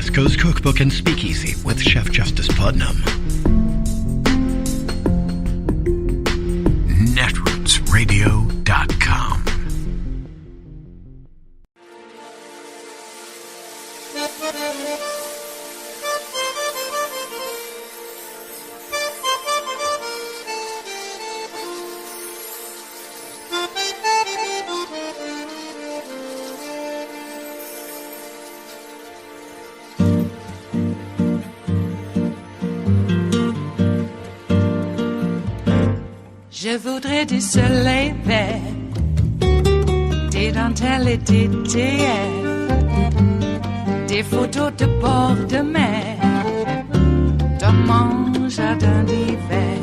West Coast Cookbook and Speakeasy with Chef Justice Putnam. Netrootsradio.com. Je voudrais du soleil vert, des dentelles et des théières, des photos de bord de mer, dans mon jardin d'hiver.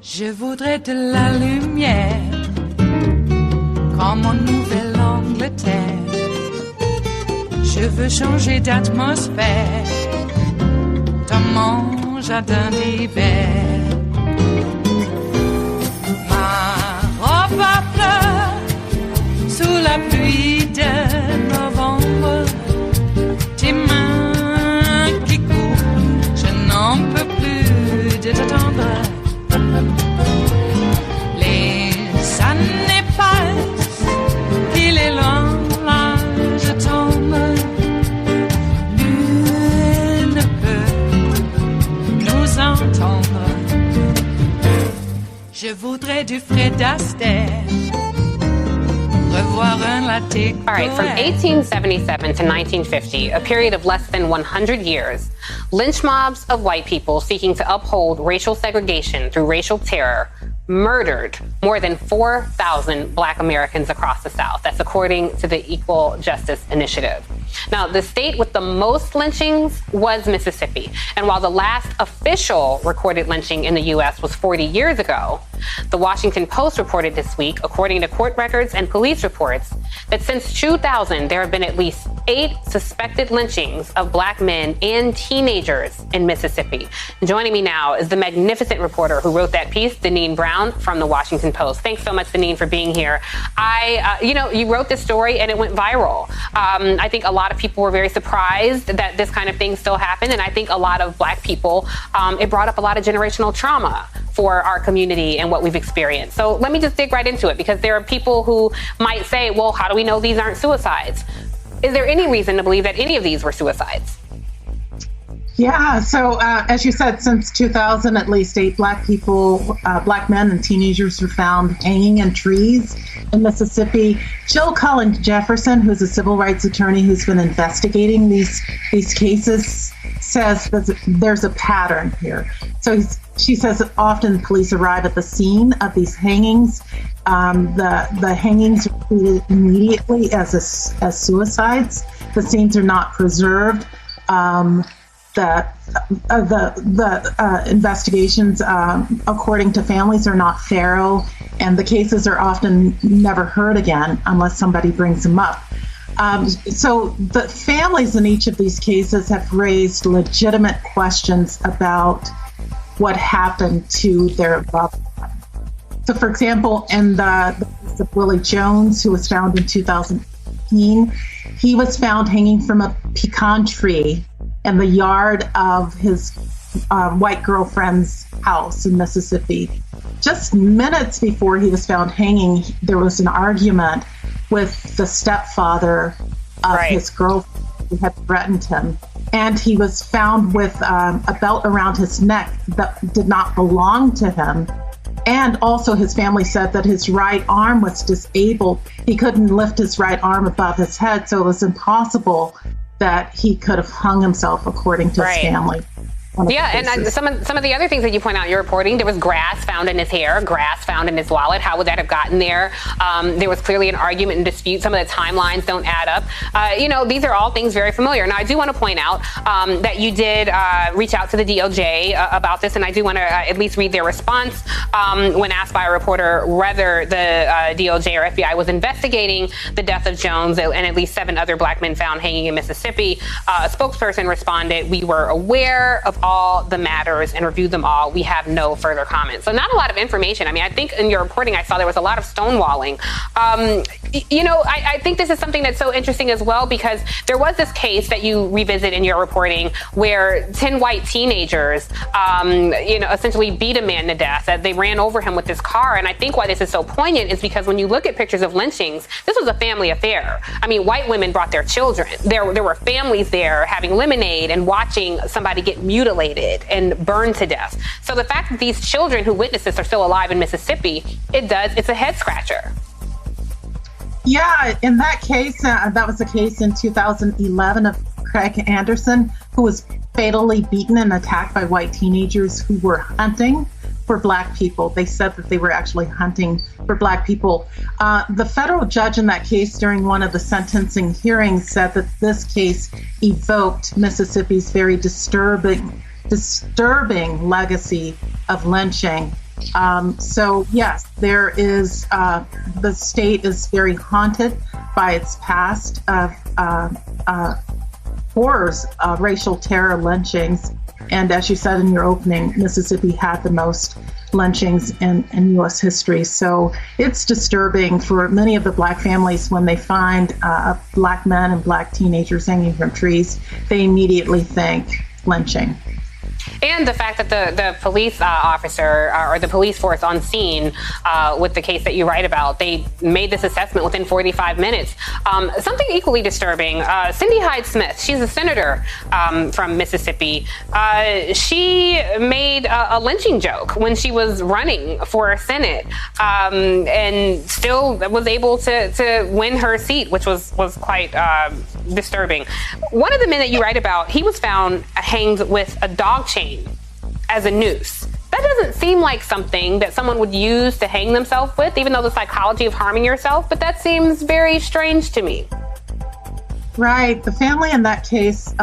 Je voudrais de la lumière, comme en Nouvelle-Angleterre. Je veux changer d'atmosphère, dans mon jardin d'hiver. Ma fleur sous la pluie de novembre, tes mains qui courent, je n'en peux plus de t'attendre. Les années passent, il est loin, là je tombe. Nul ne peut nous entendre. Je voudrais du Fred Astaire, revoir un latte. All right, from 1877 to 1950, a period of less than 100 years, lynch mobs of white people seeking to uphold racial segregation through racial terror murdered more than 4,000 Black Americans across the South. That's according to the Equal Justice Initiative. Now, the state with the most lynchings was Mississippi. And while the last official recorded lynching in the U.S. was 40 years ago, the Washington Post reported this week, according to court records and police reports, that since 2000, there have been at least 8 suspected lynchings of Black men and teenagers in Mississippi. Joining me now is the magnificent reporter who wrote that piece, Deneen Brown from the Washington Post. Thanks so much, Deneen, for being here. You wrote this story and it went viral. I think a lot of people were very surprised that this kind of thing still happened. And I think a lot of Black people, it brought up a lot of generational trauma for our community and what we've experienced. So let me just dig right into it, because there are people who might say, well, how do we know these aren't suicides? Is there any reason to believe that any of these were suicides? Yeah, so as you said, since 2000, at least 8 Black men and teenagers were found hanging in trees in Mississippi. Jill Cullen Jefferson, who's a civil rights attorney who's been investigating these cases, says that there's a pattern here. So she says that often police arrive at the scene of these hangings. The hangings are treated immediately as suicides. The scenes are not preserved. The investigations, according to families, are not thorough, and the cases are often never heard again unless somebody brings them up. So the families in each of these cases have raised legitimate questions about what happened to their loved one. So, for example, in the case of Willie Jones, who was found in 2015, he was found hanging from a pecan tree in the yard of his white girlfriend's house in Mississippi. Just minutes before he was found hanging, there was an argument with the stepfather of his girlfriend who had threatened him. And he was found with a belt around his neck that did not belong to him. And also his family said that his right arm was disabled. He couldn't lift his right arm above his head, so it was impossible that he could have hung himself, according to his family. Yeah, and some of the other things that you point out in your reporting, there was grass found in his hair, grass found in his wallet. How would that have gotten there? There was clearly an argument and dispute. Some of the timelines don't add up. These are all things very familiar. Now, I do want to point out that you did reach out to the DOJ about this, and I do want to at least read their response when asked by a reporter whether the DOJ or FBI was investigating the death of Jones and at least 7 other Black men found hanging in Mississippi. A spokesperson responded, "We were aware of all the matters and reviewed them all. We have no further comments. So not a lot of information. I mean, I think in your reporting, I saw there was a lot of stonewalling. I think this is something that's so interesting as well, because there was this case that you revisit in your reporting where 10 white teenagers, essentially beat a man to death. That they ran over him with his car. And I think why this is so poignant is because when you look at pictures of lynchings, this was a family affair. I mean, white women brought their children. There were families there having lemonade and watching somebody get mutilated and burned to death. So the fact that these children who witnessed this are still alive in Mississippi, it's a head scratcher. Yeah, in that case, that was the case in 2011 of Craig Anderson, who was fatally beaten and attacked by white teenagers who were hunting for Black people. They said that they were actually hunting for Black people. The federal judge in that case during one of the sentencing hearings said that this case evoked Mississippi's very disturbing legacy of lynching. So yes, there is, the state is very haunted by its past of horrors of racial terror lynchings. And as you said in your opening, Mississippi had the most lynchings in U.S. history. So it's disturbing for many of the Black families when they find Black men and Black teenagers hanging from trees. They immediately think lynching. And the fact that the police officer or the police force on scene with the case that you write about, they made this assessment within 45 minutes. Something equally disturbing, Cindy Hyde-Smith, she's a senator from Mississippi. She made a lynching joke when she was running for Senate and still was able to win her seat, which was quite disturbing. One of the men that you write about, he was found hanged with a dog chain as a noose. That doesn't seem like something that someone would use to hang themselves with, even though the psychology of harming yourself, but that seems very strange to me. Right. The family in that case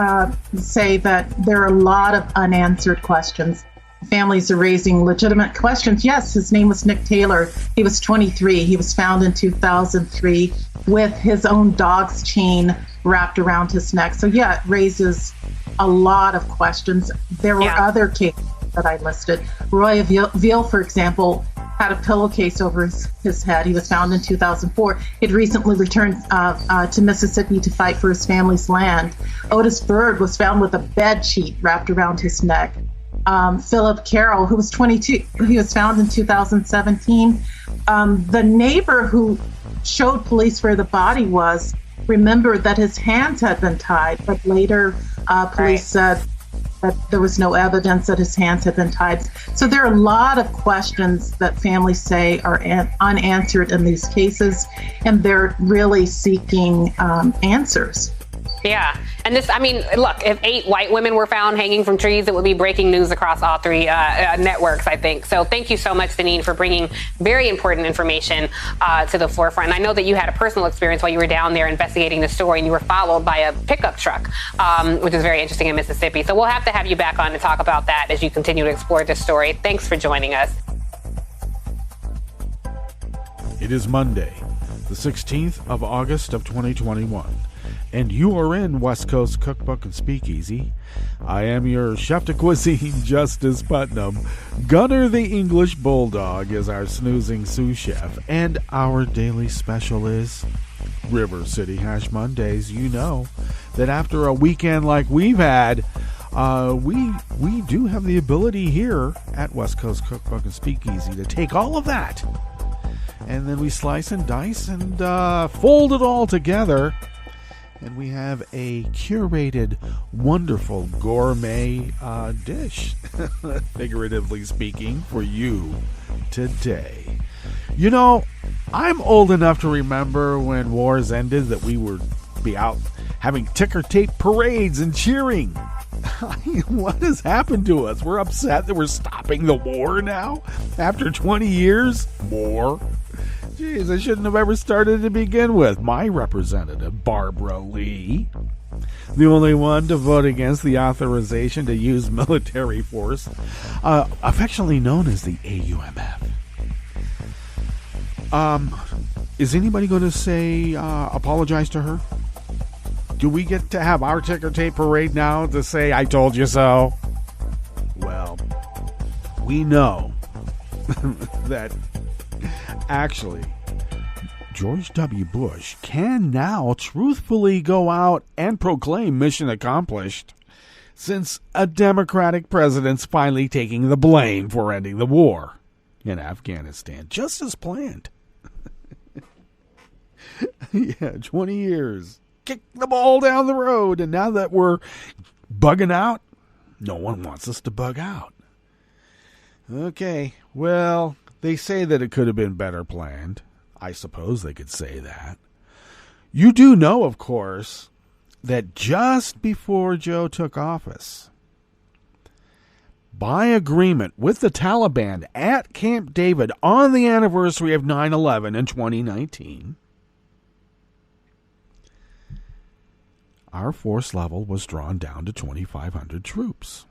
say that there are a lot of unanswered questions. Families are raising legitimate questions. Yes, his name was Nick Taylor. He was 23. He was found in 2003 with his own dog's chain wrapped around his neck. So yeah, it raises a lot of questions. There were other cases that I listed. Roy Veal, for example, had a pillowcase over his head. He was found in 2004. He'd recently returned to Mississippi to fight for his family's land. Otis Bird was found with a bed sheet wrapped around his neck. Philip Carroll, who was 22, he was found in 2017. The neighbor who showed police where the body was remembered that his hands had been tied, but later police said that there was no evidence that his hands had been tied. So there are a lot of questions that families say are unanswered in these cases, and they're really seeking answers. Yeah. And this, I mean, look, if 8 white women were found hanging from trees, it would be breaking news across all 3 networks, I think. So thank you so much, Deneen, for bringing very important information to the forefront. And I know that you had a personal experience while you were down there investigating the story, and you were followed by a pickup truck, which is very interesting in Mississippi. So we'll have to have you back on to talk about that as you continue to explore this story. Thanks for joining us. It is Monday, the 16th of August of 2021. And you are in West Coast Cookbook and Speakeasy. I am your chef de cuisine, Justice Putnam. Gunner the English Bulldog is our snoozing sous chef. And our daily special is River City Hash Mondays. You know that after a weekend like we've had, we do have the ability here at West Coast Cookbook and Speakeasy to take all of that, and then we slice and dice and fold it all together. And we have a curated, wonderful gourmet dish, figuratively speaking, for you today. You know, I'm old enough to remember when wars ended that we would be out having ticker tape parades and cheering. What has happened to us? We're upset that we're stopping the war now? After 20 years? More? Jeez, I shouldn't have ever started to begin with. My representative, Barbara Lee, the only one to vote against the authorization to use military force, affectionately known as the AUMF. Is anybody going to say, apologize to her? Do we get to have our ticker tape parade now to say, I told you so? we know that actually George W. Bush can now truthfully go out and proclaim mission accomplished, since a Democratic president's finally taking the blame for ending the war in Afghanistan, just as planned. Yeah, 20 years. Kick the ball down the road, and now that we're bugging out, no one wants us to bug out. Okay, well, they say that it could have been better planned. I suppose they could say that. You do know, of course, that just before Joe took office, by agreement with the Taliban at Camp David on the anniversary of 9/11 in 2019, our force level was drawn down to 2,500 troops.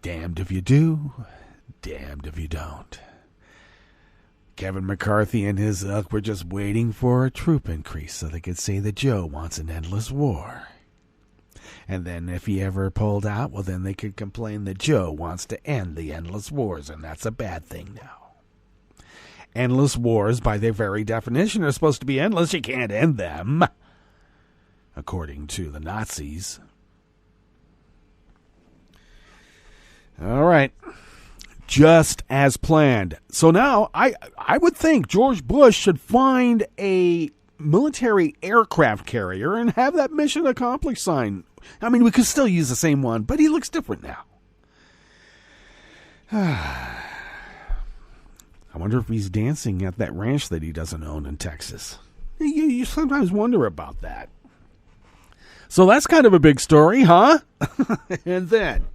Damned if you do, damned if you don't. Kevin McCarthy and his ilk were just waiting for a troop increase so they could say that Joe wants an endless war. And then if he ever pulled out, well, then they could complain that Joe wants to end the endless wars, and that's a bad thing now. Endless wars, by their very definition, are supposed to be endless. You can't end them, according to the Nazis. All right. Just as planned. So now I would think George Bush should find a military aircraft carrier and have that mission accomplished sign. I mean, we could still use the same one, but he looks different now. I wonder if he's dancing at that ranch that he doesn't own in Texas. You sometimes wonder about that. So that's kind of a big story, huh? And then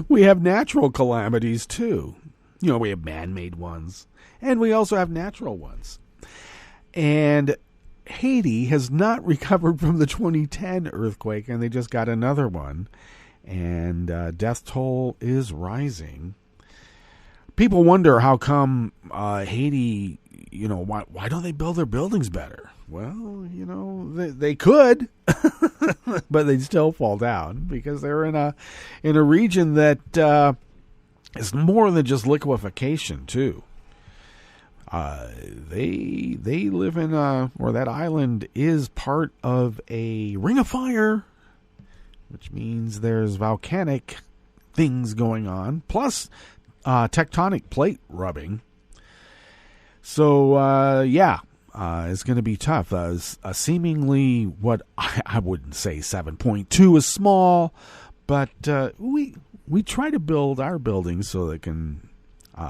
we have natural calamities, too. You know, we have man-made ones, and we also have natural ones. And Haiti has not recovered from the 2010 earthquake, and they just got another one. And death toll is rising. People wonder how come Haiti, you know, why don't they build their buildings better? Well, you know, they could, but they'd still fall down because they're in a region that is more than just liquefaction too. They live in or that island is part of a ring of fire, which means there's volcanic things going on, plus tectonic plate rubbing. So it's going to be tough. Seemingly, what I wouldn't say 7.2 is small, but we try to build our buildings so they can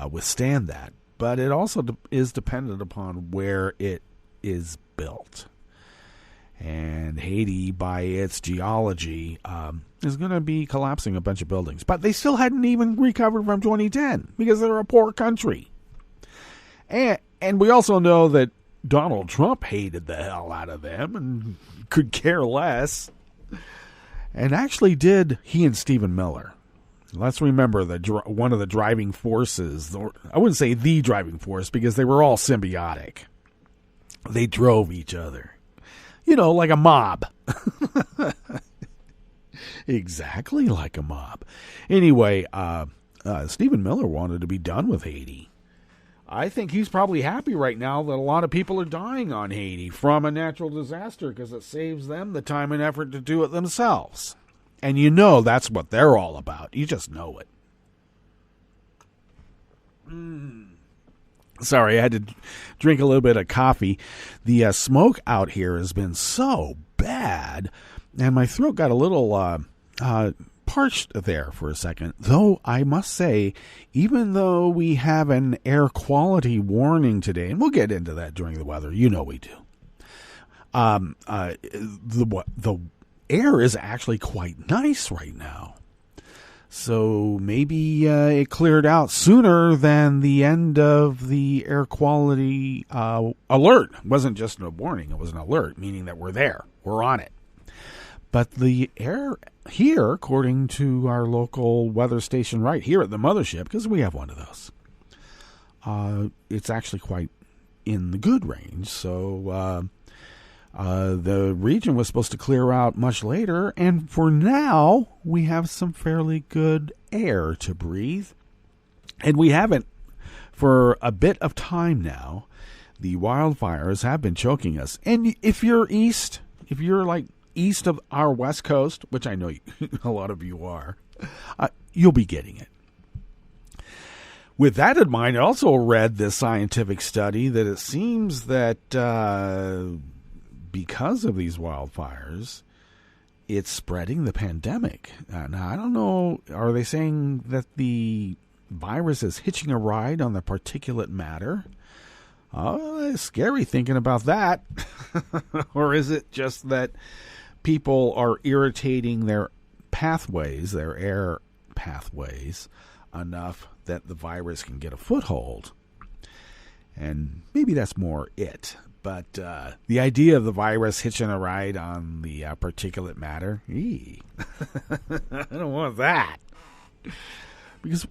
withstand that. But it also is dependent upon where it is built. And Haiti, by its geology, is going to be collapsing a bunch of buildings. But they still hadn't even recovered from 2010 because they're a poor country. And we also know that Donald Trump hated the hell out of them and could care less. And actually did, he and Stephen Miller. Let's remember that one of the driving forces, or I wouldn't say the driving force because they were all symbiotic. They drove each other. You know, like a mob. Exactly like a mob. Anyway, Stephen Miller wanted to be done with Haiti. I think he's probably happy right now that a lot of people are dying on Haiti from a natural disaster because it saves them the time and effort to do it themselves. And you know that's what they're all about. You just know it. Sorry, I had to drink a little bit of coffee. The smoke out here has been so bad, and my throat got a little parched there for a second. Though I must say, even though we have an air quality warning today, and we'll get into that during the weather, you know we do. The air is actually quite nice right now. So maybe it cleared out sooner than the end of the air quality alert. It wasn't just a warning, it was an alert, meaning that we're there, we're on it. But the air here, according to our local weather station right here at the mothership, because we have one of those, it's actually quite in the good range. So The region was supposed to clear out much later, and for now, we have some fairly good air to breathe. And we haven't for a bit of time now. The wildfires have been choking us. And if you're east, if you're like east of our West Coast, which I know a lot of you are, you'll be getting it. With that in mind, I also read this scientific study that it seems that because of these wildfires, it's spreading the pandemic. Now, I don't know, are they saying that the virus is hitching a ride on the particulate matter? Oh, it's scary thinking about that. Or is it just that people are irritating their pathways, their air pathways, enough that the virus can get a foothold? And maybe that's more it. But the idea of the virus hitching a ride on the particulate matter, I don't want that. Because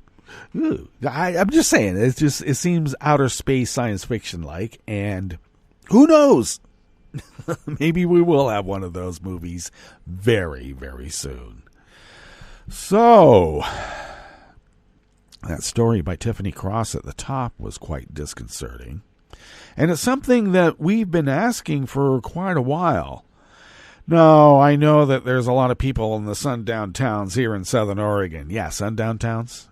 I'm just saying, it seems outer space science fiction like, and who knows? Maybe we will have one of those movies very, very soon. So, that story by Tiffany Cross at the top was quite disconcerting. And it's something that we've been asking for quite a while. No, I know that there's a lot of people in the sundown towns here in Southern Oregon. Yeah, sundown towns.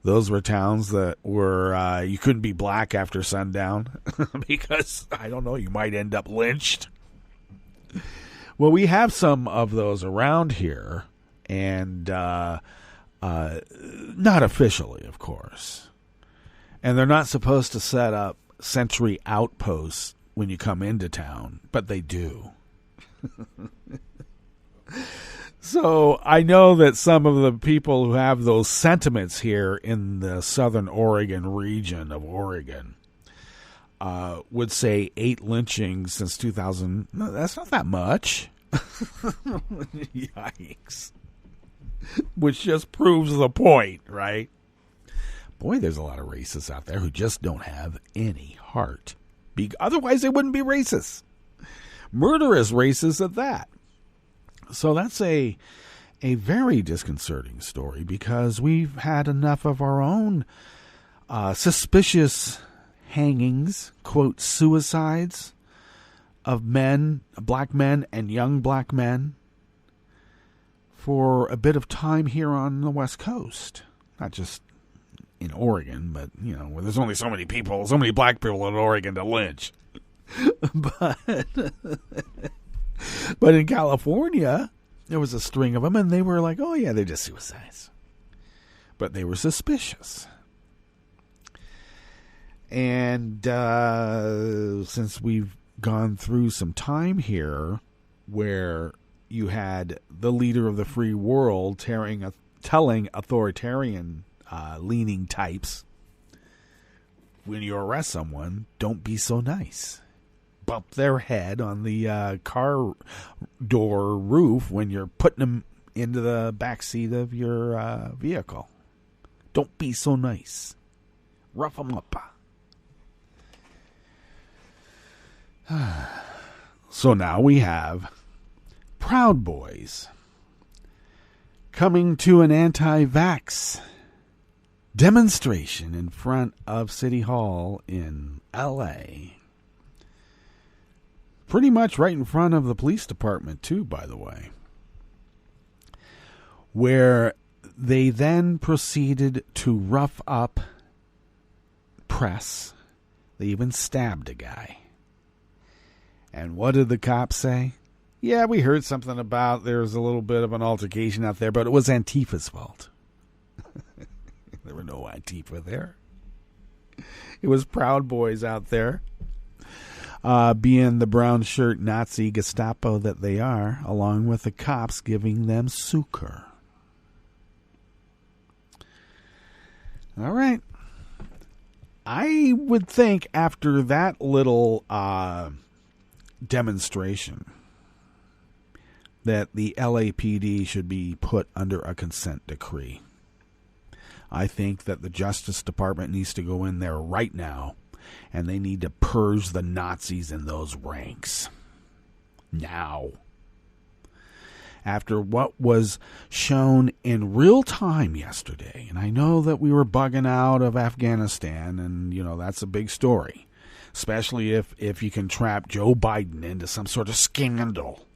Those were towns that were, you couldn't be black after sundown because, I don't know, you might end up lynched. Well, we have some of those around here, and not officially, of course. And they're not supposed to set up sentry outposts when you come into town, but they do. So I know that some of the people who have those sentiments here in the Southern Oregon region of Oregon would say 8 lynchings since 2000. No, that's not that much. Yikes. Which just proves the point, right? Boy, there's a lot of racists out there who just don't have any heart. Otherwise, they wouldn't be racist. Murderous racists at that. So that's a very disconcerting story because we've had enough of our own suspicious hangings, quote, suicides of men, black men and young black men for a bit of time here on the West Coast. Not just in Oregon, but, you know, where there's only so many people, so many black people in Oregon to lynch. But in California, there was a string of them, and they were like, oh, yeah, they're just suicides. But they were suspicious. And since we've gone through some time here where you had the leader of the free world telling authoritarian leaning types, when you arrest someone, don't be so nice. Bump their head on the car door roof when you're putting them into the back seat of your vehicle. Don't be so nice. Rough them up. So now we have Proud Boys coming to an anti-vax demonstration in front of City Hall in L.A., pretty much right in front of the police department, too, by the way. Where they then proceeded to rough up press. They even stabbed a guy. And what did the cops say? Yeah, we heard something about there was a little bit of an altercation out there, but it was Antifa's fault. There were no Antifa there. It was Proud Boys out there. Being the brown shirt Nazi Gestapo that they are, along with the cops giving them sucre. All right. I would think after that little demonstration that the LAPD should be put under a consent decree. I think that the Justice Department needs to go in there right now, and they need to purge the Nazis in those ranks. now. After what was shown in real time yesterday, and I know that we were bugging out of Afghanistan, and, that's a big story, especially if you can trap Joe Biden into some sort of scandal.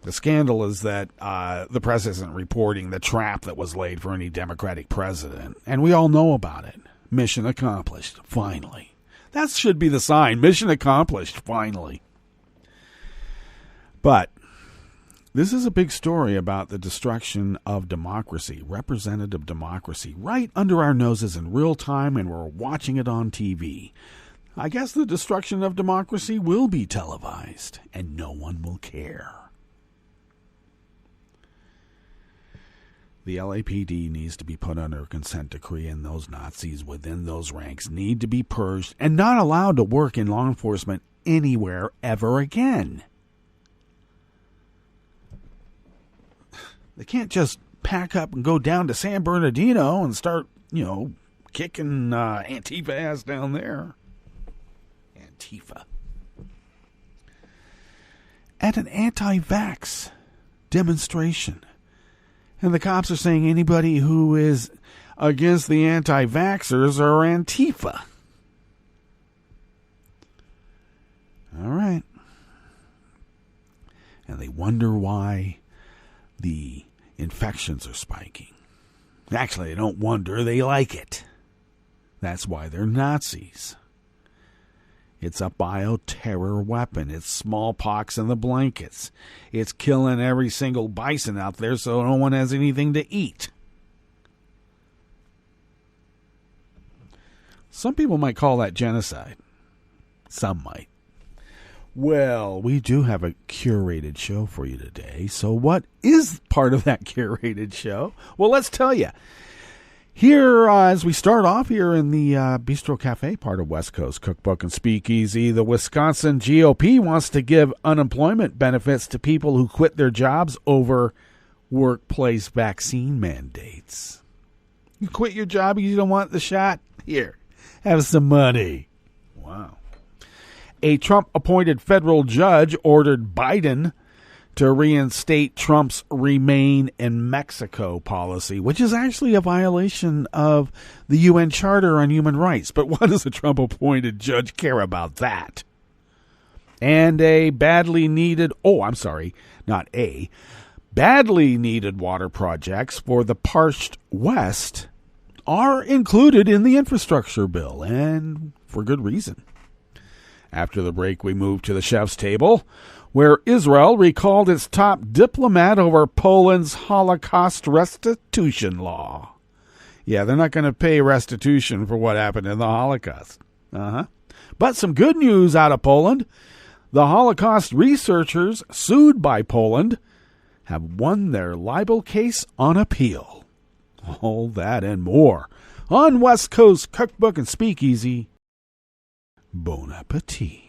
The scandal is that the press isn't reporting the trap that was laid for any Democratic president, and we all know about it. Mission accomplished, finally. That should be the sign. Mission accomplished, finally. But this is a big story about the destruction of democracy, representative democracy, right under our noses in real time, and we're watching it on TV. I guess the destruction of democracy will be televised, and no one will care. The LAPD needs to be put under a consent decree, and those Nazis within those ranks need to be purged and not allowed to work in law enforcement anywhere ever again. They can't just pack up and go down to San Bernardino and start, kicking Antifa ass down there. Antifa. At an anti-vax demonstration. And the cops are saying anybody who is against the anti-vaxxers are Antifa. All right. And they wonder why the infections are spiking. Actually, they don't wonder, they like it. That's why they're Nazis. It's a bioterror weapon. It's smallpox in the blankets. It's killing every single bison out there so no one has anything to eat. Some people might call that genocide. Some might. Well, we do have a curated show for you today. So what is part of that curated show? Well, let's tell you. Here, as we start off here in the Bistro Cafe part of West Coast Cookbook and Speakeasy, the Wisconsin GOP wants to give unemployment benefits to people who quit their jobs over workplace vaccine mandates. You quit your job because you don't want the shot? Here, have some money. Wow. A Trump-appointed federal judge ordered Biden to reinstate Trump's Remain in Mexico policy, which is actually a violation of the UN Charter on Human Rights. But what does a Trump-appointed judge care about that? And badly needed water projects for the parched West are included in the infrastructure bill, and for good reason. After the break, we move to the chef's table, where Israel recalled its top diplomat over Poland's Holocaust restitution law. Yeah, they're not going to pay restitution for what happened in the Holocaust. But some good news out of Poland. The Holocaust researchers sued by Poland have won their libel case on appeal. All that and more on West Coast Cookbook and Speakeasy. Bon appetit.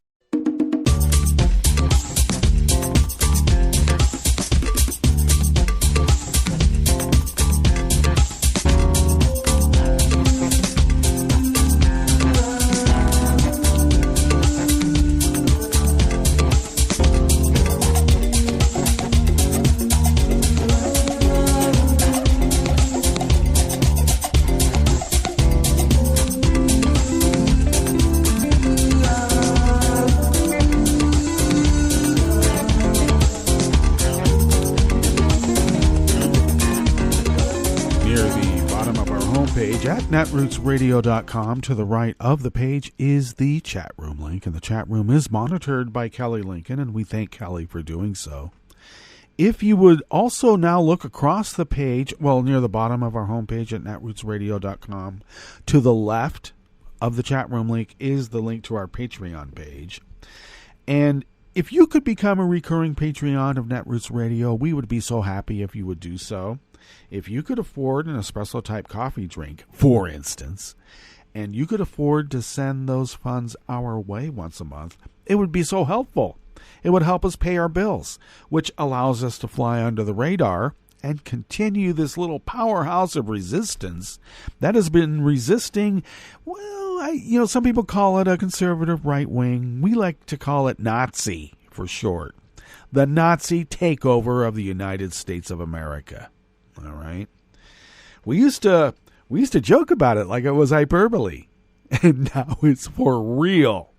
At netrootsradio.com, to the right of the page is the chat room link, and the chat room is monitored by Kelly Lincoln, and we thank Kelly for doing so. If you would also now look across the page, well, near the bottom of our homepage at netrootsradio.com, to the left of the chat room link is the link to our Patreon page. And if you could become a recurring Patreon of Netroots Radio, we would be so happy if you would do so. If you could afford an espresso-type coffee drink, for instance, and you could afford to send those funds our way once a month, it would be so helpful. It would help us pay our bills, which allows us to fly under the radar and continue this little powerhouse of resistance that has been resisting, well, some people call it a conservative right wing. We like to call it Nazi for short. The Nazi takeover of the United States of America. All right. We used to joke about it like it was hyperbole, and now it's for real.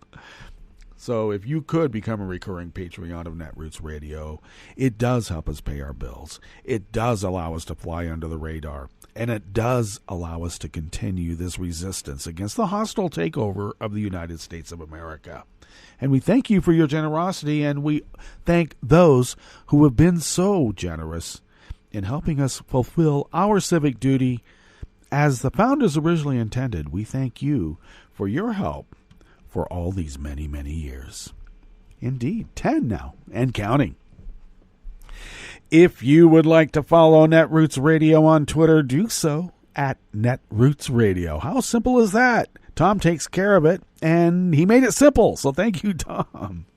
So if you could become a recurring Patreon of Netroots Radio, it does help us pay our bills. It does allow us to fly under the radar. And it does allow us to continue this resistance against the hostile takeover of the United States of America. And we thank you for your generosity, and we thank those who have been so generous in helping us fulfill our civic duty as the founders originally intended. We thank you for your help for all these many, many years. Indeed, 10 now, and counting. If you would like to follow Netroots Radio on Twitter, do so at Netroots Radio. How simple is that? Tom takes care of it, and he made it simple, so thank you, Tom.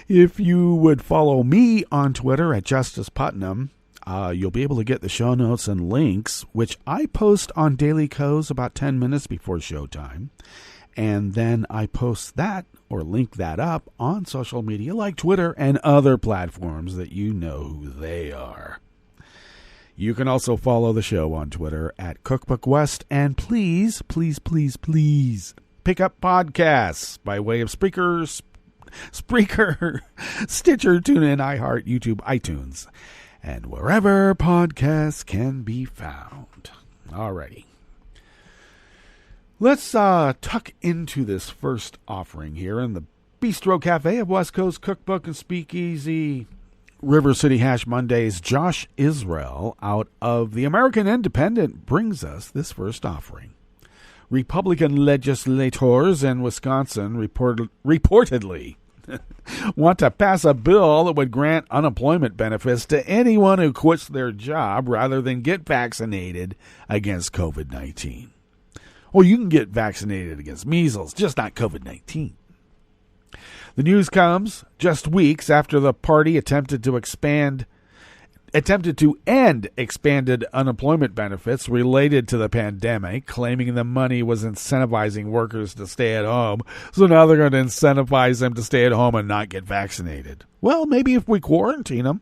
If you would follow me on Twitter at Justice Putnam, you'll be able to get the show notes and links, which I post on Daily Co's about 10 minutes before showtime. And then I post that or link that up on social media like Twitter and other platforms that you know who they are. You can also follow the show on Twitter at Cookbook West. And please, please, please, please pick up podcasts by way of Spreaker, Stitcher, TuneIn, iHeart, YouTube, iTunes, and wherever podcasts can be found. Alrighty. Let's tuck into this first offering here in the Bistro Cafe of West Coast Cookbook and Speakeasy. River City Hash Mondays, Josh Israel out of the American Independent brings us this first offering. Republican legislators in Wisconsin reportedly want to pass a bill that would grant unemployment benefits to anyone who quits their job rather than get vaccinated against COVID-19. Well, you can get vaccinated against measles, just not COVID-19. The news comes just weeks after the party attempted to end expanded unemployment benefits related to the pandemic, claiming the money was incentivizing workers to stay at home. So now they're going to incentivize them to stay at home and not get vaccinated. Well, maybe if we quarantine them,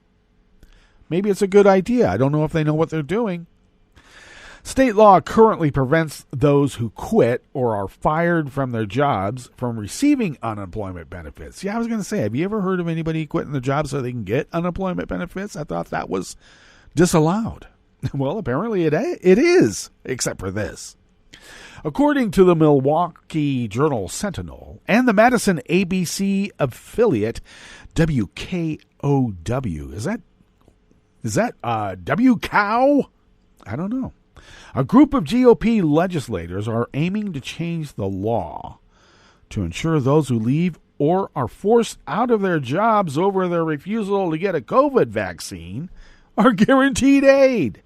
maybe it's a good idea. I don't know if they know what they're doing. State law currently prevents those who quit or are fired from their jobs from receiving unemployment benefits. Yeah, I was going to say, have you ever heard of anybody quitting their job so they can get unemployment benefits? I thought that was disallowed. Well, apparently it is, except for this. According to the Milwaukee Journal Sentinel and the Madison ABC affiliate WKOW, is that WCOW? I don't know. A group of GOP legislators are aiming to change the law to ensure those who leave or are forced out of their jobs over their refusal to get a COVID vaccine are guaranteed aid.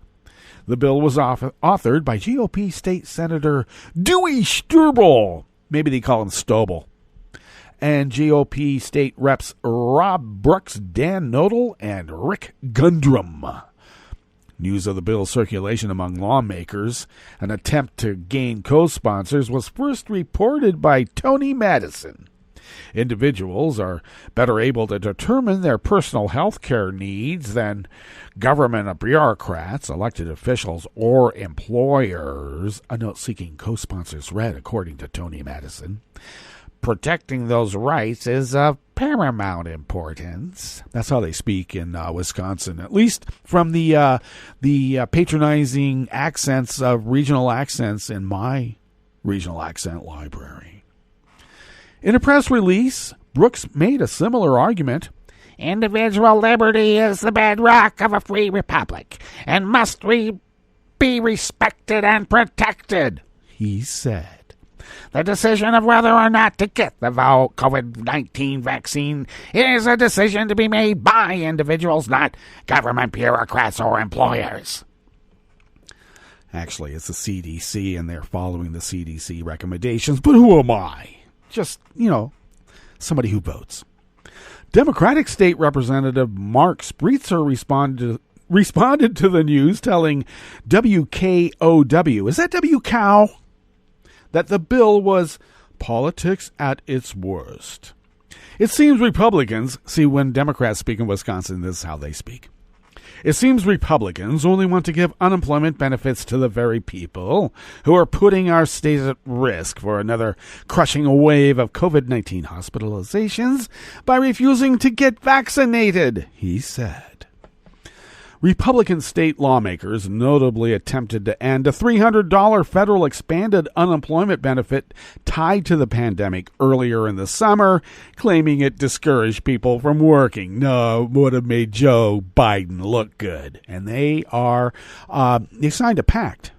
The bill was authored by GOP State Senator Dewey Struble, maybe they call him Stoble, and GOP State Reps Rob Brooks, Dan Nodal, and Rick Gundrum. News of the bill's circulation among lawmakers, an attempt to gain co-sponsors, was first reported by Tony Madison. Individuals are better able to determine their personal health care needs than government bureaucrats, elected officials, or employers, a note seeking co-sponsors read, according to Tony Madison. Protecting those rights is of paramount importance. That's how they speak in Wisconsin, at least from the patronizing accents of regional accents in my regional accent library. In a press release, Brooks made a similar argument. Individual liberty is the bedrock of a free republic and must be respected and protected, he said. The decision of whether or not to get the COVID-19 vaccine is a decision to be made by individuals, not government bureaucrats or employers. Actually, it's the CDC, and they're following the CDC recommendations, but who am I? Just, somebody who votes. Democratic State Representative Mark Spritzer responded to the news, telling WKOW, is that WCOW? That the bill was politics at its worst. It seems Republicans, see, when Democrats speak in Wisconsin, this is how they speak. It seems Republicans only want to give unemployment benefits to the very people who are putting our state at risk for another crushing wave of COVID-19 hospitalizations by refusing to get vaccinated, he said. Republican state lawmakers notably attempted to end a $300 federal expanded unemployment benefit tied to the pandemic earlier in the summer, claiming it discouraged people from working. No, it would have made Joe Biden look good. And they signed a pact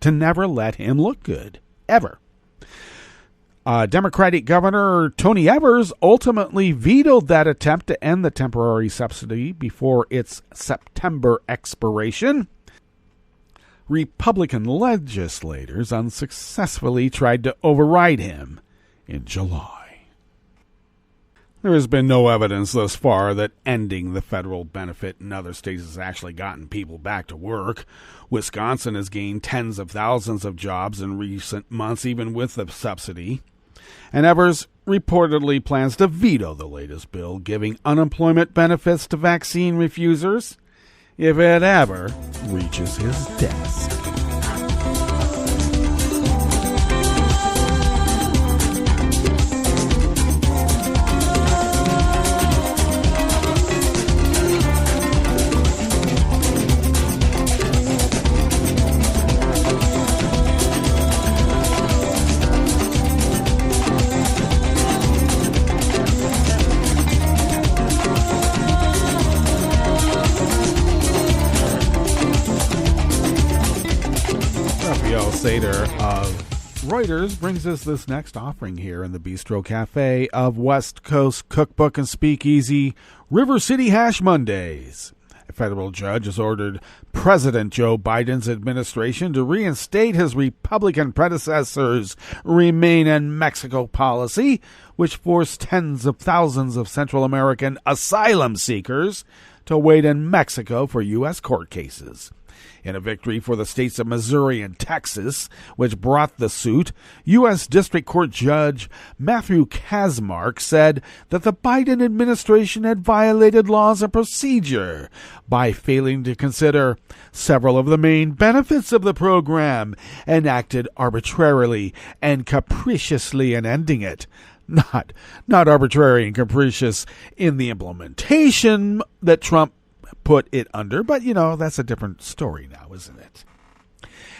to never let him look good, ever. Democratic Governor Tony Evers ultimately vetoed that attempt to end the temporary subsidy before its September expiration. Republican legislators unsuccessfully tried to override him in July. There has been no evidence thus far that ending the federal benefit in other states has actually gotten people back to work. Wisconsin has gained tens of thousands of jobs in recent months, even with the subsidy. And Evers reportedly plans to veto the latest bill giving unemployment benefits to vaccine refusers if it ever reaches his desk. Sater of Reuters brings us this next offering here in the Bistro Cafe of West Coast Cookbook and Speakeasy, River City Hash Mondays. A federal judge has ordered President Joe Biden's administration to reinstate his Republican predecessor's Remain in Mexico policy, which forced tens of thousands of Central American asylum seekers to wait in Mexico for U.S. court cases. In a victory for the states of Missouri and Texas, which brought the suit, U.S. District Court Judge Matthew Kacsmaryk said that the Biden administration had violated laws of procedure by failing to consider several of the main benefits of the program and acted arbitrarily and capriciously in ending it. Not arbitrary and capricious in the implementation that Trump put it under, but, that's a different story now, isn't it?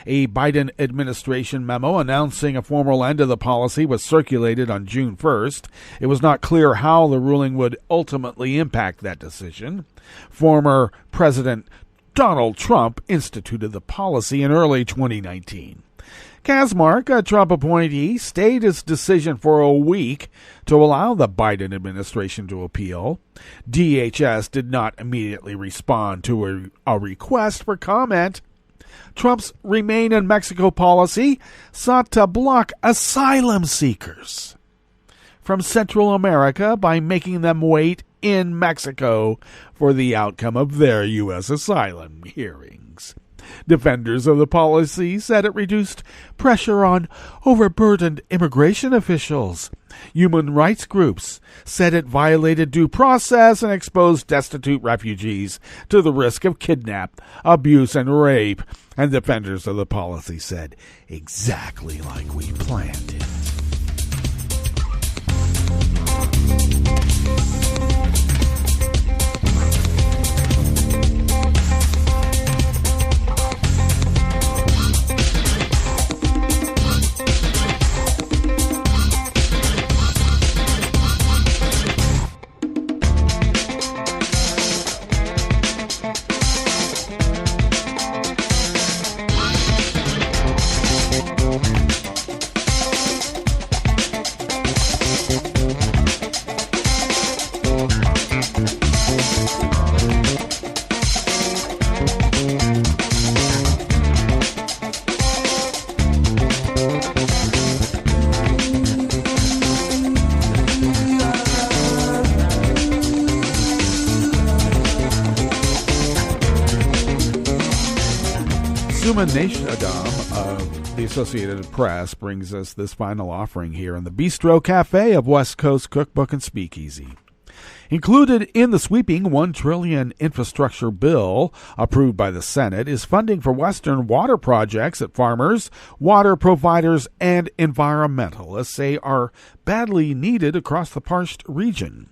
A Biden administration memo announcing a formal end to the policy was circulated on June 1st. It was not clear how the ruling would ultimately impact that decision. Former President Donald Trump instituted the policy in early 2019. Kacsmaryk, a Trump appointee, stayed his decision for a week to allow the Biden administration to appeal. DHS did not immediately respond to a request for comment. Trump's Remain in Mexico policy sought to block asylum seekers from Central America by making them wait in Mexico for the outcome of their U.S. asylum hearings. Defenders of the policy said it reduced pressure on overburdened immigration officials. Human rights groups said it violated due process and exposed destitute refugees to the risk of kidnap, abuse, and rape. And defenders of the policy said, exactly like we planned it. The Associated Press brings us this final offering here in the Bistro Cafe of West Coast Cookbook and Speakeasy. Included in the sweeping $1 trillion infrastructure bill approved by the Senate is funding for Western water projects that farmers, water providers, and environmentalists say are badly needed across the parched region.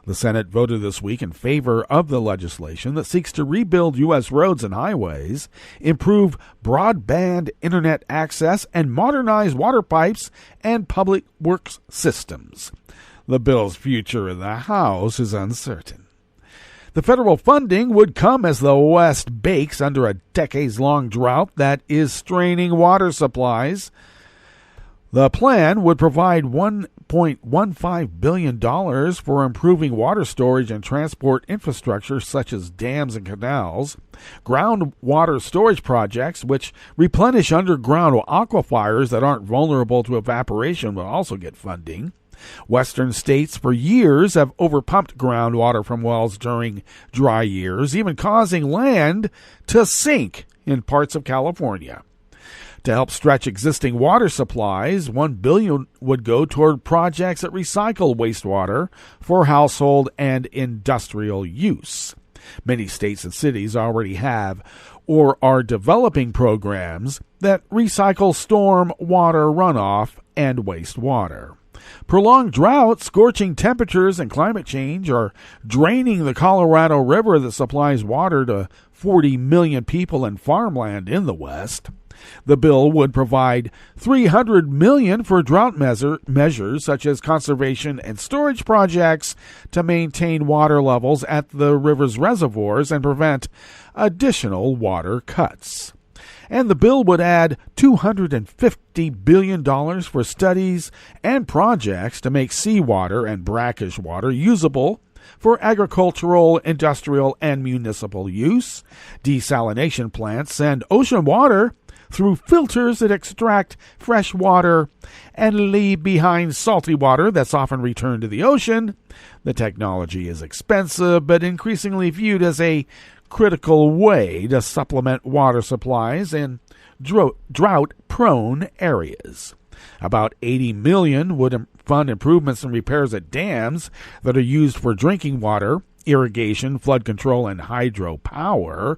The Senate voted this week in favor of the legislation that seeks to rebuild U.S. roads and highways, improve broadband internet access, and modernize water pipes and public works systems. The bill's future in the House is uncertain. The federal funding would come as the West bakes under a decades-long drought that is straining water supplies. The plan would provide $1.15 billion for improving water storage and transport infrastructure such as dams and canals, groundwater storage projects which replenish underground aquifers that aren't vulnerable to evaporation will also get funding. Western states for years have overpumped groundwater from wells during dry years, even causing land to sink in parts of California. To help stretch existing water supplies, $1 billion would go toward projects that recycle wastewater for household and industrial use. Many states and cities already have or are developing programs that recycle storm water runoff and wastewater. Prolonged drought, scorching temperatures, and climate change are draining the Colorado River that supplies water to 40 million people and farmland in the West. The bill would provide $300 million for drought measures such as conservation and storage projects to maintain water levels at the river's reservoirs and prevent additional water cuts. And the bill would add $250 billion for studies and projects to make seawater and brackish water usable for agricultural, industrial, and municipal use, desalination plants, and ocean water through filters that extract fresh water and leave behind salty water that's often returned to the ocean. The technology is expensive, but increasingly viewed as a critical way to supplement water supplies in drought-prone areas. About $80 million would fund improvements and repairs at dams that are used for drinking water, irrigation, flood control, and hydropower.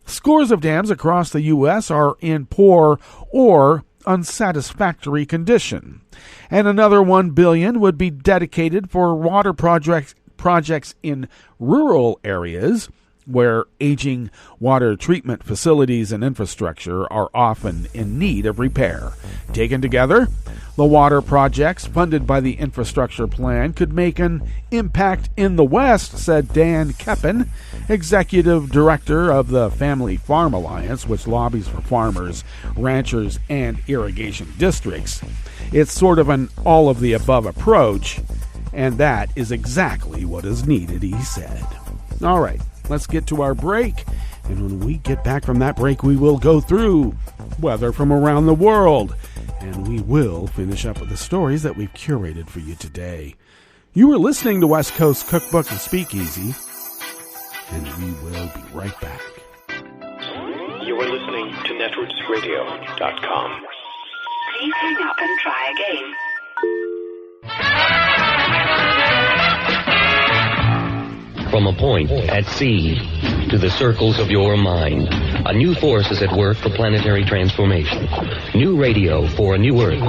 Scores of dams across the U.S. are in poor or unsatisfactory condition. And another $1 billion would be dedicated for water projects in rural areas where aging water treatment facilities and infrastructure are often in need of repair. Taken together, the water projects funded by the infrastructure plan could make an impact in the West, said Dan Keppen, executive director of the Family Farm Alliance, which lobbies for farmers, ranchers, and irrigation districts. It's sort of an all-of-the-above approach, and that is exactly what is needed, he said. All right. Let's get to our break, and when we get back from that break, we will go through weather from around the world, and we will finish up with the stories that we've curated for you today. You are listening to West Coast Cookbook and Speakeasy, and we will be right back. You are listening to netrootsradio.com. Please hang up and try again. From a point at sea to the circles of your mind, a new force is at work for planetary transformation. New radio for a new Earth.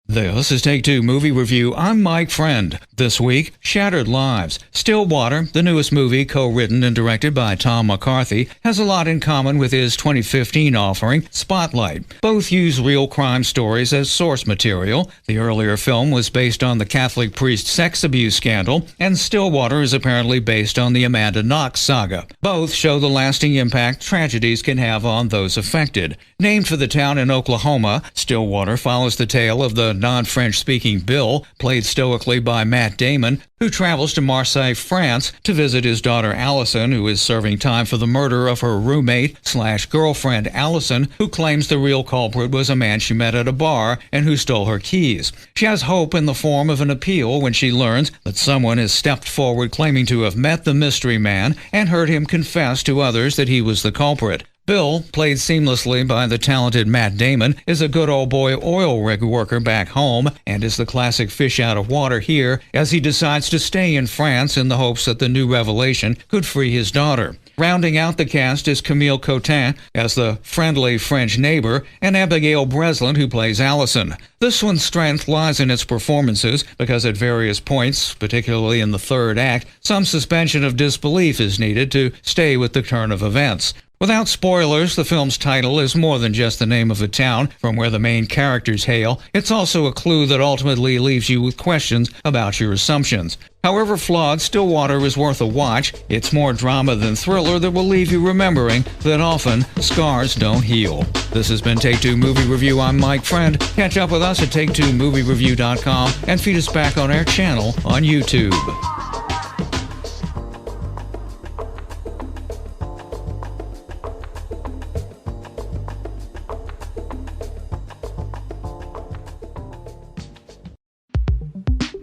This is Take Two Movie Review. I'm Mike Friend. This week, Shattered Lives. Stillwater, the newest movie co-written and directed by Tom McCarthy, has a lot in common with his 2015 offering, Spotlight. Both use real crime stories as source material. The earlier film was based on the Catholic priest sex abuse scandal, and Stillwater is apparently based on the Amanda Knox saga. Both show the lasting impact tragedies can have on those affected. Named for the town in Oklahoma, Stillwater follows the tale of the non-French-speaking Bill, played stoically by Matt Damon, who travels to Marseille, France, to visit his daughter Allison, who is serving time for the murder of her roommate/girlfriend Allison, who claims the real culprit was a man she met at a bar and who stole her keys. She has hope in the form of an appeal when she learns that someone has stepped forward claiming to have met the mystery man and heard him confess to others that he was the culprit. Bill, played seamlessly by the talented Matt Damon, is a good old boy oil rig worker back home and is the classic fish out of water here as he decides to stay in France in the hopes that the new revelation could free his daughter. Rounding out the cast is Camille Cotin as the friendly French neighbor and Abigail Breslin, who plays Allison. This one's strength lies in its performances because at various points, particularly in the third act, some suspension of disbelief is needed to stay with the turn of events. Without spoilers, the film's title is more than just the name of a town from where the main characters hail. It's also a clue that ultimately leaves you with questions about your assumptions. However flawed, Stillwater is worth a watch. It's more drama than thriller that will leave you remembering that often scars don't heal. This has been Take Two Movie Review. I'm Mike Friend. Catch up with us at take2moviereview.com and feed us back on our channel on YouTube.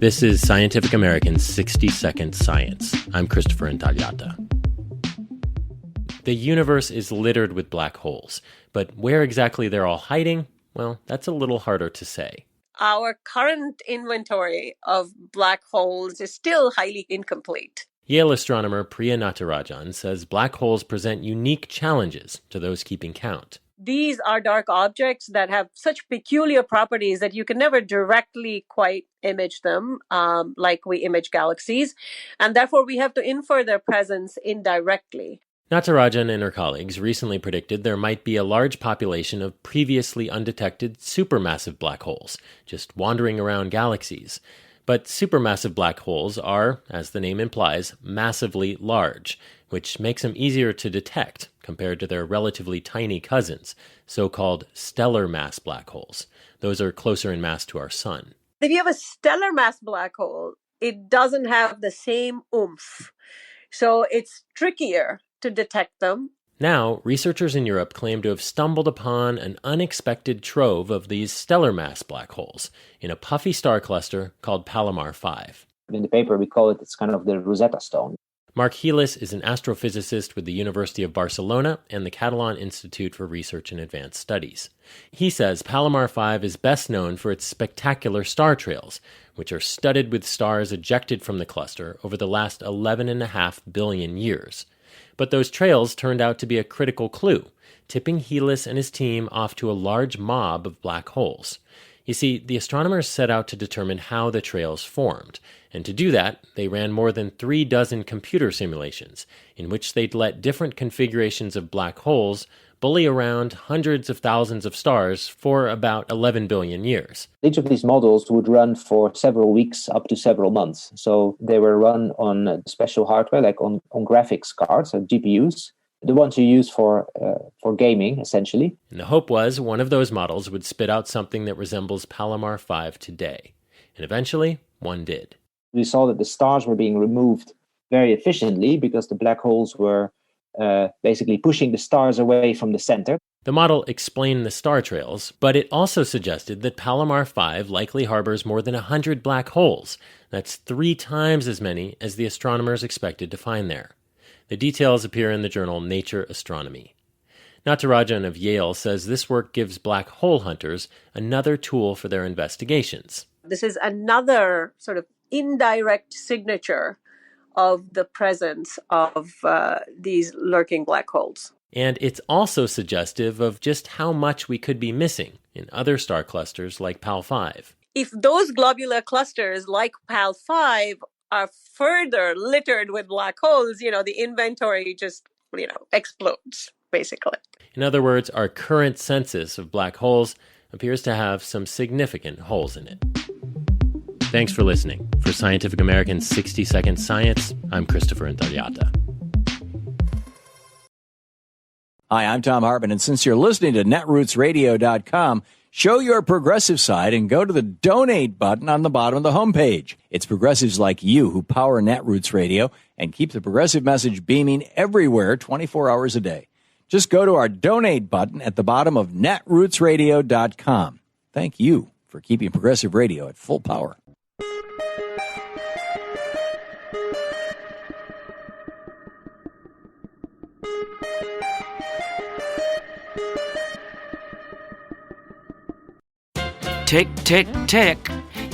This is Scientific American's 60-Second Science. I'm Christopher Intagliata. The universe is littered with black holes, but where exactly they're all hiding, well, that's a little harder to say. Our current inventory of black holes is still highly incomplete. Yale astronomer Priya Natarajan says black holes present unique challenges to those keeping count. These are dark objects that have such peculiar properties that you can never directly quite image them like we image galaxies, and therefore we have to infer their presence indirectly. Natarajan and her colleagues recently predicted there might be a large population of previously undetected supermassive black holes, just wandering around galaxies. But supermassive black holes are, as the name implies, massively large, which makes them easier to detect compared to their relatively tiny cousins, so-called stellar mass black holes. Those are closer in mass to our sun. If you have a stellar mass black hole, it doesn't have the same oomph. So it's trickier to detect them. Now, researchers in Europe claim to have stumbled upon an unexpected trove of these stellar mass black holes in a puffy star cluster called Palomar 5. In the paper, we call it's kind of the Rosetta Stone. Marc Gilis is an astrophysicist with the University of Barcelona and the Catalan Institute for Research and Advanced Studies. He says Palomar 5 is best known for its spectacular star trails, which are studded with stars ejected from the cluster over the last 11.5 billion years. But those trails turned out to be a critical clue, tipping Gilis and his team off to a large mob of black holes. You see, the astronomers set out to determine how the trails formed, and to do that, they ran more than 36 computer simulations, in which they'd let different configurations of black holes bully around hundreds of thousands of stars for about 11 billion years. Each of these models would run for several weeks up to several months. So they were run on special hardware, like on graphics cards, or GPUs, the ones you use for gaming, essentially. And the hope was one of those models would spit out something that resembles Palomar 5 today. And eventually, one did. We saw that the stars were being removed very efficiently because the black holes were basically pushing the stars away from the center. The model explained the star trails, but it also suggested that Palomar 5 likely harbors more than 100 black holes. That's 3 times as many as the astronomers expected to find there. The details appear in the journal Nature Astronomy. Natarajan of Yale says this work gives black hole hunters another tool for their investigations. This is another sort of indirect signature of the presence of these lurking black holes. And it's also suggestive of just how much we could be missing in other star clusters like Pal 5. If those globular clusters like Pal 5 are further littered with black holes, the inventory just, explodes, basically. In other words, our current census of black holes appears to have some significant holes in it. Thanks for listening. For Scientific American's 60-Second Science, I'm Christopher Intagliata. Hi, I'm Tom Hartman, and since you're listening to netrootsradio.com, Show your progressive side and go to the donate button on the bottom of the homepage. It's progressives like you who power Netroots Radio and keep the progressive message beaming everywhere 24 hours a day. Just go to our donate button at the bottom of netrootsradio.com. Thank you for keeping progressive radio at full power. Tick, tick, tick.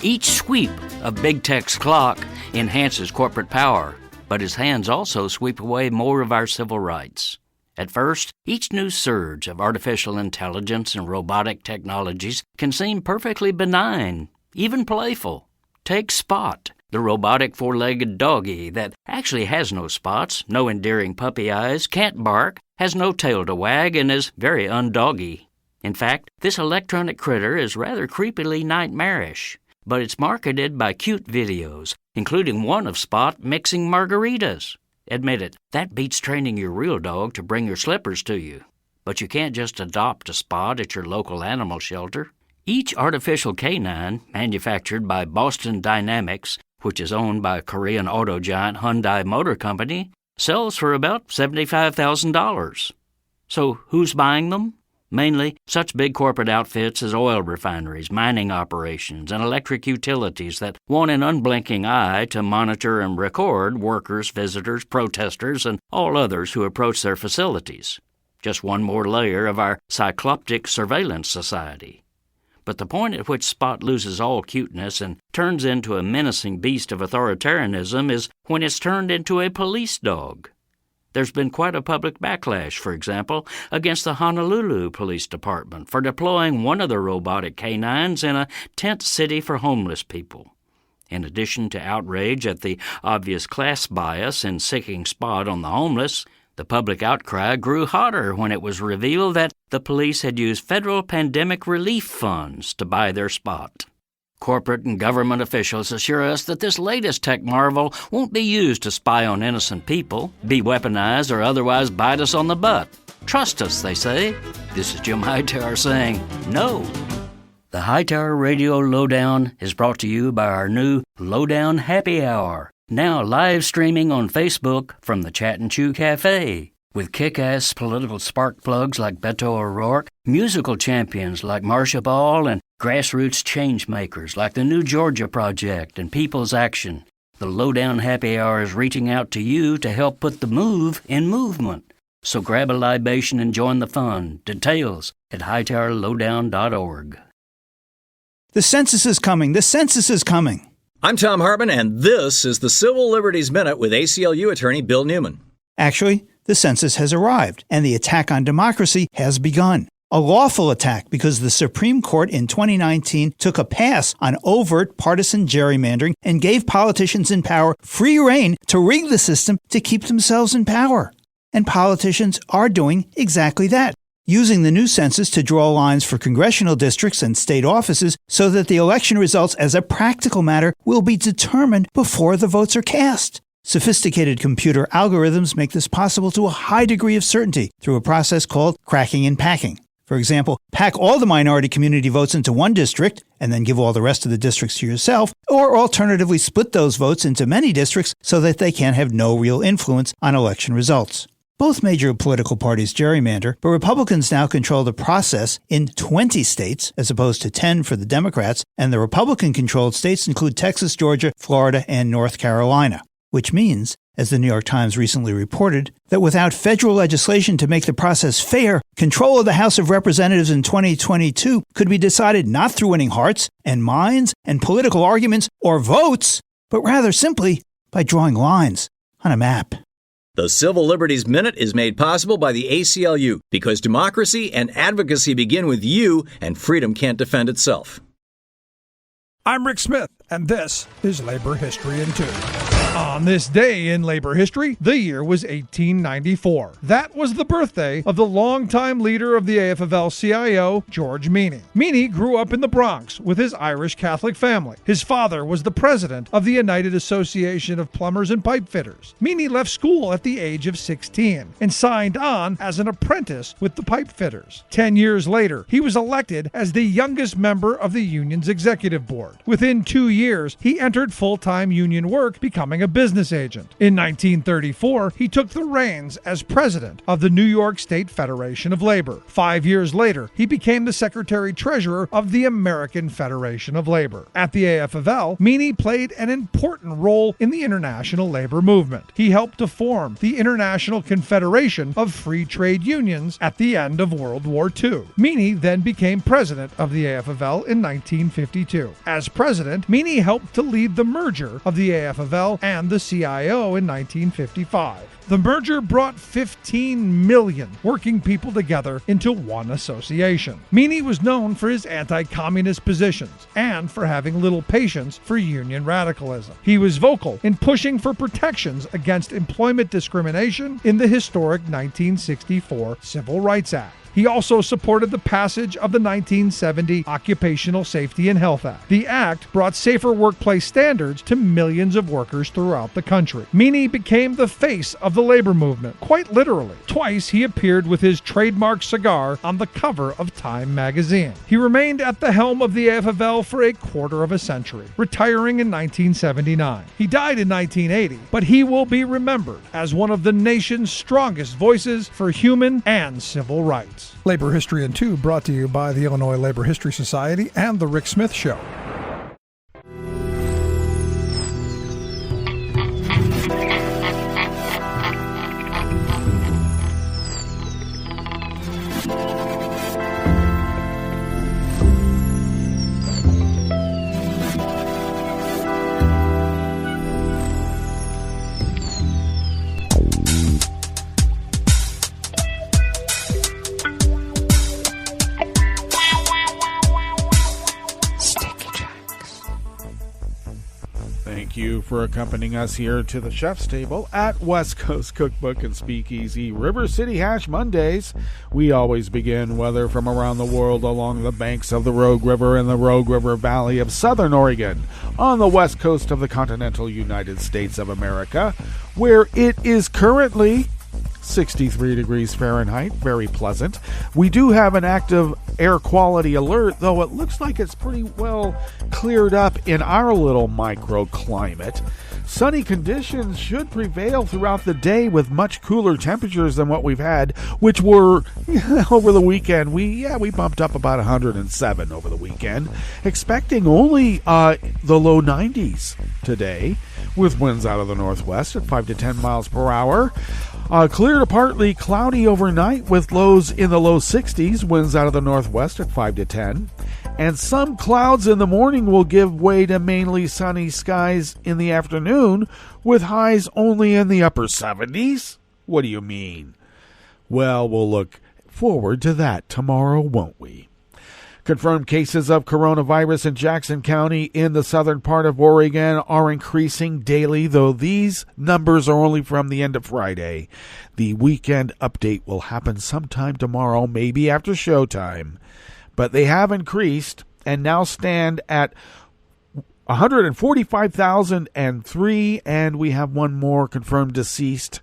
Each sweep of Big Tech's clock enhances corporate power, but his hands also sweep away more of our civil rights. At first, each new surge of artificial intelligence and robotic technologies can seem perfectly benign, even playful. Take Spot, the robotic four-legged doggy that actually has no spots, no endearing puppy eyes, can't bark, has no tail to wag, and is very undoggy. In fact, this electronic critter is rather creepily nightmarish, but it's marketed by cute videos, including one of Spot mixing margaritas. Admit it, that beats training your real dog to bring your slippers to you. But you can't just adopt a Spot at your local animal shelter. Each artificial canine, manufactured by Boston Dynamics, which is owned by Korean auto giant Hyundai Motor Company, sells for about $75,000. So who's buying them? Mainly such big corporate outfits as oil refineries, mining operations, and electric utilities that want an unblinking eye to monitor and record workers, visitors, protesters, and all others who approach their facilities. Just one more layer of our cycloptic surveillance society. But the point at which Spot loses all cuteness and turns into a menacing beast of authoritarianism is when it's turned into a police dog. There's been quite a public backlash, for example, against the Honolulu Police Department for deploying one of the robotic canines in a tent city for homeless people. In addition to outrage at the obvious class bias in sicking Spot on the homeless, the public outcry grew hotter when it was revealed that the police had used federal pandemic relief funds to buy their Spot. Corporate and government officials assure us that this latest tech marvel won't be used to spy on innocent people, be weaponized, or otherwise bite us on the butt. Trust us, they say. This is Jim Hightower saying no. The Hightower Radio Lowdown is brought to you by our new Lowdown Happy Hour, now live streaming on Facebook from the Chat and Chew Cafe. With kick-ass political spark plugs like Beto O'Rourke, musical champions like Marcia Ball, and grassroots change makers like the New Georgia Project and People's Action, the Lowdown Happy Hour is reaching out to you to help put the move in movement. So grab a libation and join the fun. Details at hightowerlowdown.org. The census is coming. The census is coming. I'm Tom Hartman, and this is the Civil Liberties Minute with ACLU attorney Bill Newman. Actually, the census has arrived, and the attack on democracy has begun. A lawful attack because the Supreme Court in 2019 took a pass on overt partisan gerrymandering and gave politicians in power free rein to rig the system to keep themselves in power. And politicians are doing exactly that, using the new census to draw lines for congressional districts and state offices so that the election results as a practical matter will be determined before the votes are cast. Sophisticated computer algorithms make this possible to a high degree of certainty through a process called cracking and packing. For example, pack all the minority community votes into one district and then give all the rest of the districts to yourself, or alternatively split those votes into many districts so that they can have no real influence on election results. Both major political parties gerrymander, but Republicans now control the process in 20 states as opposed to 10 for the Democrats, and the Republican-controlled states include Texas, Georgia, Florida, and North Carolina. Which means, as the New York Times recently reported, that without federal legislation to make the process fair, control of the House of Representatives in 2022 could be decided not through winning hearts and minds and political arguments or votes, but rather simply by drawing lines on a map. The Civil Liberties Minute is made possible by the ACLU because democracy and advocacy begin with you, and freedom can't defend itself. I'm Rick Smith, and this is Labor History in 2. On this day in labor history, the year was 1894. That was the birthday of the longtime leader of the AFL-CIO, George Meany. Meany grew up in the Bronx with his Irish Catholic family. His father was the president of the United Association of Plumbers and Pipe Fitters. Meany left school at the age of 16 and signed on as an apprentice with the pipe fitters. 10 years later, he was elected as the youngest member of the union's executive board. Within 2 years, he entered full-time union work, becoming a business agent. In 1934, he took the reins as president of the New York State Federation of Labor. 5 years later, he became the secretary-treasurer of the American Federation of Labor. At the AFL, Meany played an important role in the international labor movement. He helped to form the International Confederation of Free Trade Unions at the end of World War II. Meany then became president of the AFL in 1952. As president, Meany helped to lead the merger of the AFL and the CIO in 1955. The merger brought 15 million working people together into one association. Meany was known for his anti-communist positions and for having little patience for union radicalism. He was vocal in pushing for protections against employment discrimination in the historic 1964 Civil Rights Act. He also supported the passage of the 1970 Occupational Safety and Health Act. The act brought safer workplace standards to millions of workers throughout the country. Meany became the face of the labor movement, quite literally. Twice he appeared with his trademark cigar on the cover of Time magazine. He remained at the helm of the AFL for a quarter of a century, retiring in 1979. He died in 1980, but he will be remembered as one of the nation's strongest voices for human and civil rights. Labor History in 2 brought to you by the Illinois Labor History Society and The Rick Smith Show. Thank you for accompanying us here to the Chef's Table at West Coast Cookbook and Speakeasy, River City Hash Mondays. We always begin weather from around the world along the banks of the Rogue River in the Rogue River Valley of Southern Oregon on the west coast of the continental United States of America, where it is currently 63 degrees Fahrenheit, very pleasant. We do have an active air quality alert, though it looks like it's pretty well cleared up in our little microclimate. Sunny conditions should prevail throughout the day with much cooler temperatures than what we've had, which were over the weekend. We bumped up about 107 over the weekend, expecting only the low 90s today, with winds out of the northwest at 5 to 10 miles per hour. Clear to partly cloudy overnight with lows in the low 60s, winds out of the northwest at 5 to 10. And some clouds in the morning will give way to mainly sunny skies in the afternoon, with highs only in the upper 70s. What do you mean? Well, we'll look forward to that tomorrow, won't we? Confirmed cases of coronavirus in Jackson County in the southern part of Oregon are increasing daily, though these numbers are only from the end of Friday. The weekend update will happen sometime tomorrow, maybe after showtime. But they have increased and now stand at 145,003, and we have one more confirmed deceased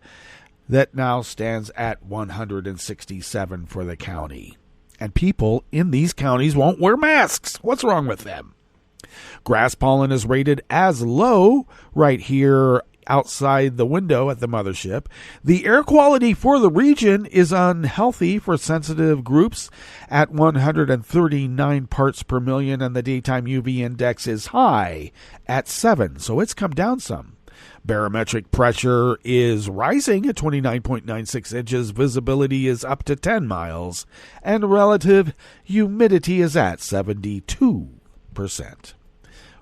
that now stands at 167 for the county. And people in these counties won't wear masks. What's wrong with them? Grass pollen is rated as low right here outside the window at the mothership. The air quality for the region is unhealthy for sensitive groups at 139 parts per million, and the daytime UV index is high at 7, so it's come down some. Barometric pressure is rising at 29.96 inches. Visibility is up to 10 miles. And relative humidity is at 72%.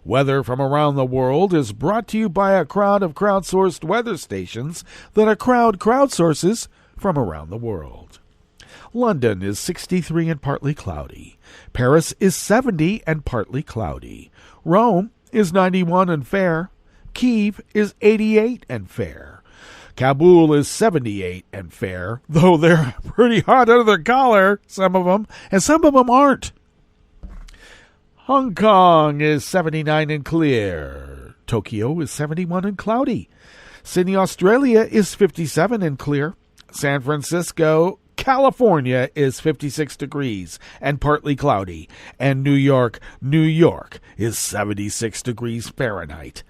Weather from around the world is brought to you by a crowd of crowdsourced weather stations that a crowd crowdsources from around the world. London is 63 and partly cloudy. Paris is 70 and partly cloudy. Rome is 91 and fair. Kyiv is 88 and fair. Kabul is 78 and fair, though they're pretty hot under their collar, some of them, and some of them aren't. Hong Kong is 79 and clear. Tokyo is 71 and cloudy. Sydney, Australia is 57 and clear. San Francisco, California is 56 degrees and partly cloudy. And New York is 76 degrees Fahrenheit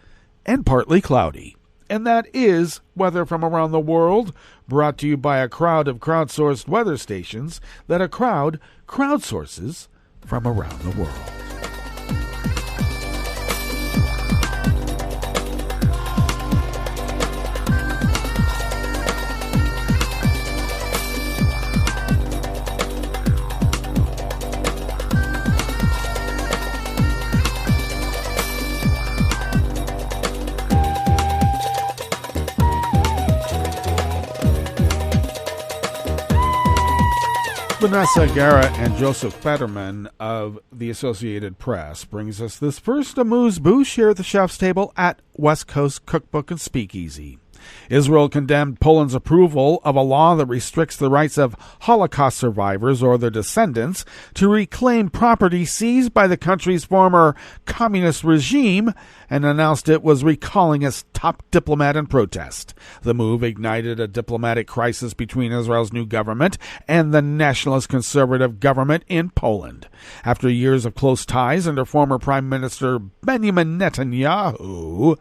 and partly cloudy. And that is weather from around the world, brought to you by a crowd of crowdsourced weather stations that a crowd crowdsources from around the world. Vanessa Guerra and Joseph Fetterman of the Associated Press brings us this first amuse-bouche here at the chef's table at West Coast Cookbook and Speakeasy. Israel condemned Poland's approval of a law that restricts the rights of Holocaust survivors or their descendants to reclaim property seized by the country's former communist regime and announced it was recalling its top diplomat in protest. The move ignited a diplomatic crisis between Israel's new government and the nationalist conservative government in Poland. After years of close ties under former Prime Minister Benjamin Netanyahu,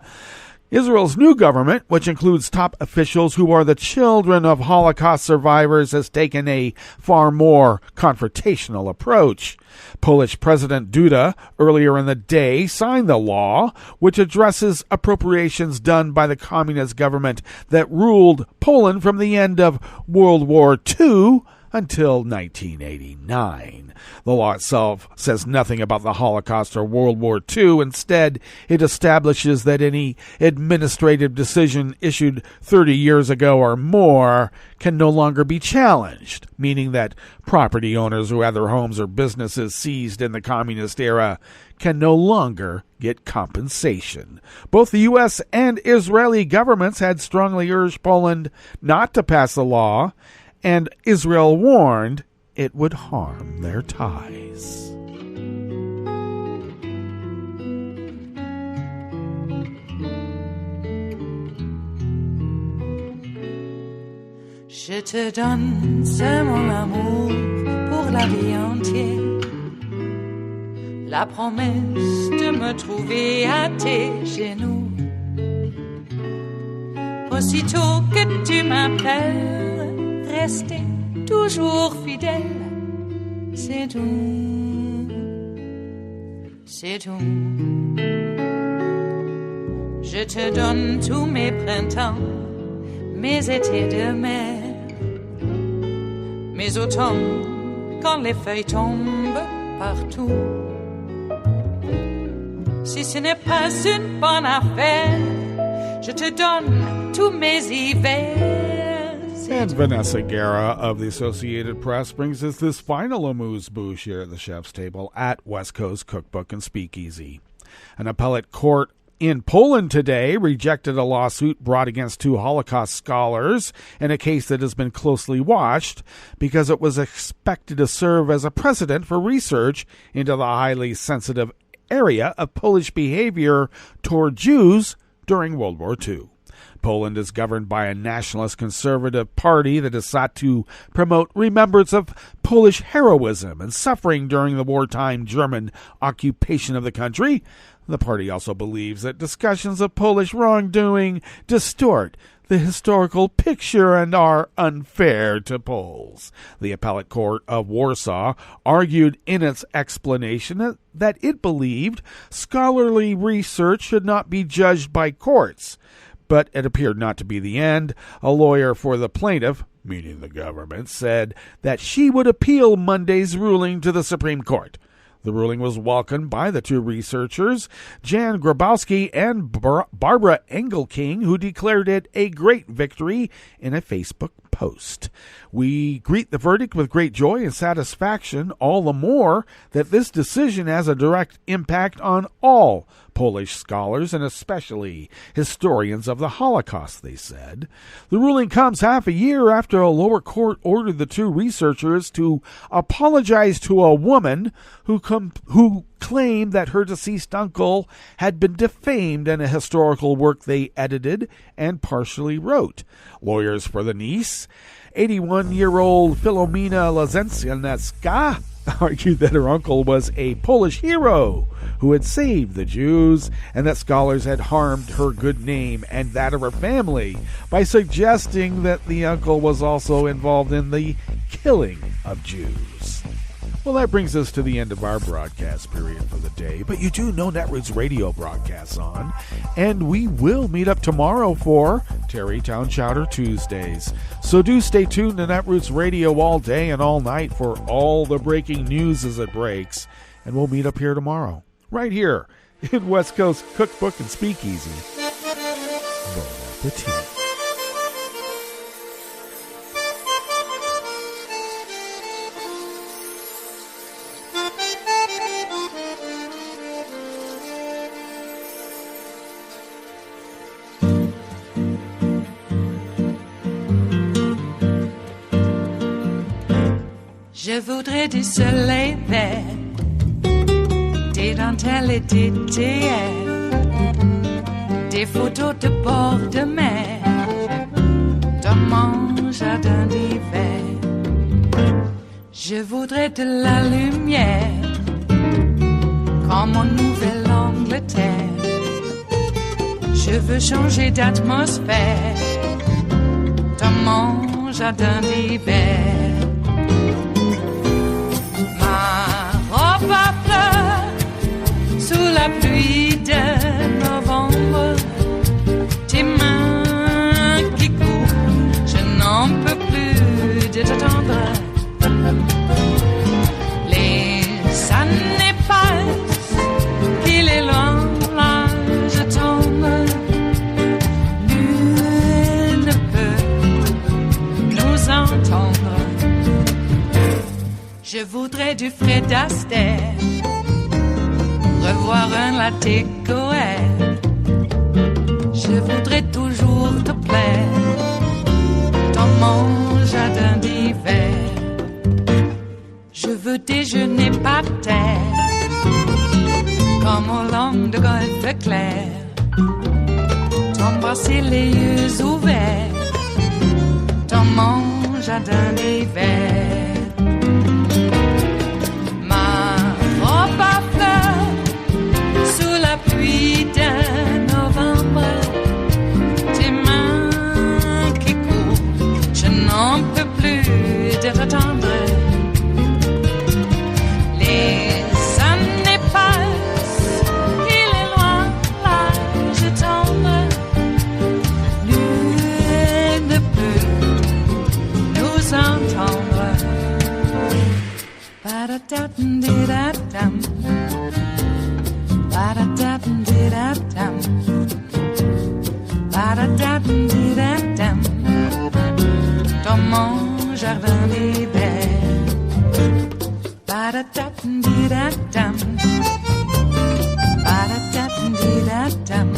Israel's new government, which includes top officials who are the children of Holocaust survivors, has taken a far more confrontational approach. Polish President Duda, earlier in the day, signed the law, which addresses appropriations done by the communist government that ruled Poland from the end of World War II until 1989. The law itself says nothing about the Holocaust or World War II. Instead, it establishes that any administrative decision issued 30 years ago or more can no longer be challenged, meaning that property owners who had their homes or businesses seized in the communist era can no longer get compensation. Both the U.S. and Israeli governments had strongly urged Poland not to pass the law, and Israel warned it would harm their ties. Je te donne ce mon amour pour la vie entière, la promesse de me trouver à tes genoux. Aussitôt que tu m'appelles, rester toujours fidèle, c'est tout, c'est tout. Je te donne tous mes printemps, mes étés de mer, mes automnes quand les feuilles tombent partout. Si ce n'est pas une bonne affaire, je te donne tous mes hivers. And Vanessa Guerra of the Associated Press brings us this final amuse-bouche here at the chef's table at West Coast Cookbook and Speakeasy. An appellate court in Poland today rejected a lawsuit brought against two Holocaust scholars in a case that has been closely watched because it was expected to serve as a precedent for research into the highly sensitive area of Polish behavior toward Jews during World War II. Poland is governed by a nationalist conservative party that has sought to promote remembrance of Polish heroism and suffering during the wartime German occupation of the country. The party also believes that discussions of Polish wrongdoing distort the historical picture and are unfair to Poles. The appellate court of Warsaw argued in its explanation that it believed scholarly research should not be judged by courts. But it appeared not to be the end. A lawyer for the plaintiff, meaning the government, said that she would appeal Monday's ruling to the Supreme Court. The ruling was welcomed by the two researchers, Jan Grabowski and Barbara Engelking, who declared it a great victory in a Facebook post. We greet the verdict with great joy and satisfaction, all the more that this decision has a direct impact on all Polish scholars and especially historians of the Holocaust, they said. The ruling comes half a year after a lower court ordered the two researchers to apologize to a woman who claimed that her deceased uncle had been defamed in a historical work they edited and partially wrote. Lawyers for the niece, 81-year-old Filomena Lazenska, argued that her uncle was a Polish hero who had saved the Jews and that scholars had harmed her good name and that of her family by suggesting that the uncle was also involved in the killing of Jews. Well, that brings us to the end of our broadcast period for the day, but you do know Netroots Radio broadcasts on, and we will meet up tomorrow for Tarrytown Chowder Tuesdays. So do stay tuned to Netroots Radio all day and all night for all the breaking news as it breaks, and we'll meet up here tomorrow, right here in West Coast Cookbook and Speakeasy. Bon appetit. Je voudrais du soleil vert, des dentelles et des théâtres, des photos de bord de mer, dans mon jardin d'hiver. Je voudrais de la lumière, comme en Nouvelle-Angleterre. Je veux changer d'atmosphère, dans mon jardin d'hiver. Pas fleur sous la pluie de novembre, tes mains qui courent, je n'en peux plus de t'attendre. Les années passent, qu'il est loin, là je tombe. Nul ne peut nous entendre. Je voudrais du Fred Astaire, revoir un latte Goël. Je voudrais toujours te plaire dans mon jardin d'hiver. Je veux déjeuner par terre, comme au long de golfe clair. T'embrasser les yeux ouverts dans mon jardin d'hiver. Pluie de novembre, tes mains qui courent, je n'en peux plus de t'attendre. Les années passent, il est loin, là je tombe. Nul ne peut nous entendre. Ba-da-da-dum-di-da-dum. Ba-da-da-dum-di-da-dum. Ba-da-da-dum-di-da-dum. Dans mon jardin d'hiver. Ba-da-da-dum-di-da-dum. Ba-da-da-dum-di-da-dum.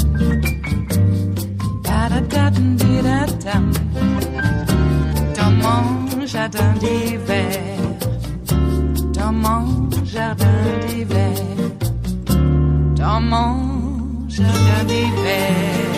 Ba-da-da-dum-di-da-dum. Dans mon jardin d'hiver. Dans mon jardin d'hiver. Dans mon jardin d'hiver.